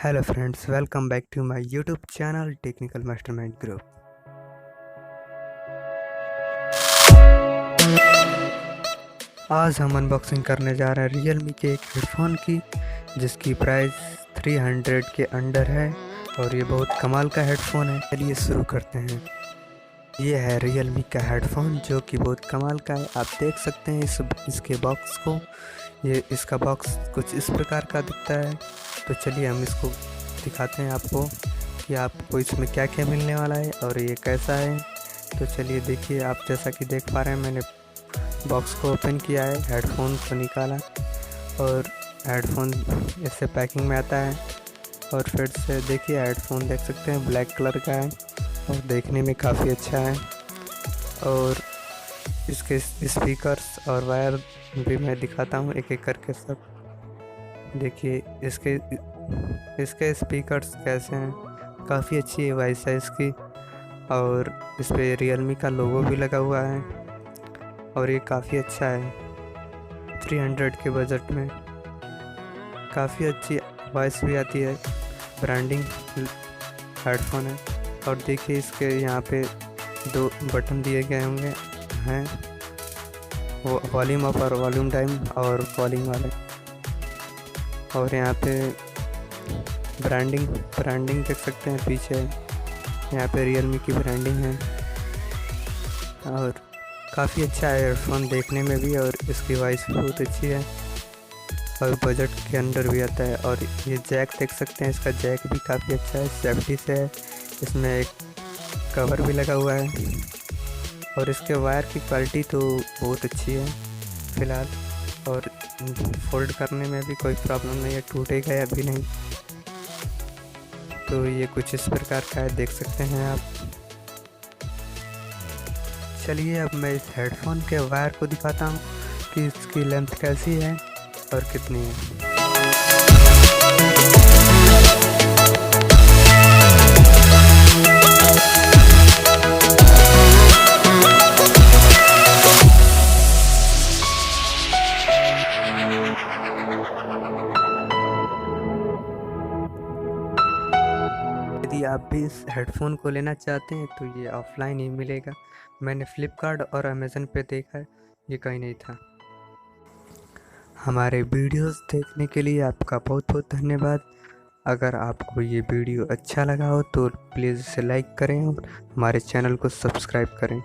Hello friends, welcome back to my YouTube channel technical mastermind group. आज हम unboxing करने जा रहे हैं रियलमी के एक हेडफोन की, जिसकी प्राइस 300 के अंडर है और ये बहुत कमाल का हेडफोन है। चलिए शुरू करते हैं। ये है रियलमी का हेडफोन जो कि बहुत कमाल का है। आप देख सकते हैं इसके बॉक्स को। ये इसका बॉक्स कुछ इस प्रकार का दिखता है। तो चलिए हम इसको दिखाते हैं आपको कि आपको इसमें क्या क्या मिलने वाला है और ये कैसा है। तो चलिए देखिए, आप जैसा कि देख पा रहे हैं, मैंने बॉक्स को ओपन किया है, हेडफोन को निकाला और हेडफोन ऐसे पैकिंग में आता है। और फिर से देखिए, हेडफोन देख सकते हैं ब्लैक कलर का है और देखने में काफ़ी अच्छा है। और इसके स्पीकर्स और वायर भी मैं दिखाता हूँ एक एक करके सब। देखिए इसके स्पीकर्स कैसे हैं, काफ़ी अच्छी है वॉइस है इसकी। और इस पर रियलमी का लोगो भी लगा हुआ है और ये काफ़ी अच्छा है। 300 के बजट में काफ़ी अच्छी वॉइस भी आती है। ब्रांडिंग हेडफोन है। और देखिए इसके यहाँ पे 2 बटन दिए गए होंगे हैं, वो वॉल्यूम अप और वॉल्यूम डाउन और कॉलिंग वाले। और यहाँ पे ब्रांडिंग देख सकते हैं पीछे, यहाँ पे रियलमी की ब्रांडिंग है। और काफ़ी अच्छा है एयरफोन देखने में भी, और इसकी वॉइस भी बहुत अच्छी है और बजट के अंदर भी आता है। और ये जैक देख सकते हैं, इसका जैक भी काफ़ी अच्छा है, सेफ्टी से है। इसमें एक कवर भी लगा हुआ है और इसके वायर की क्वालिटी तो बहुत अच्छी है फ़िलहाल। और फोल्ड करने में भी कोई प्रॉब्लम नहीं है, टूटेगा या भी नहीं। तो ये कुछ इस प्रकार का है, देख सकते हैं आप। चलिए अब मैं इस हेडफोन के वायर को दिखाता हूँ कि इसकी लेंथ कैसी है और कितनी है। यदि आप भी इस हेडफोन को लेना चाहते हैं तो ये ऑफलाइन ही मिलेगा। मैंने फ्लिपकार्ट और अमेज़न पे देखा है, ये कहीं नहीं था। हमारे वीडियोस देखने के लिए आपका बहुत बहुत धन्यवाद। अगर आपको ये वीडियो अच्छा लगा हो तो प्लीज़ इसे लाइक करें और हमारे चैनल को सब्सक्राइब करें।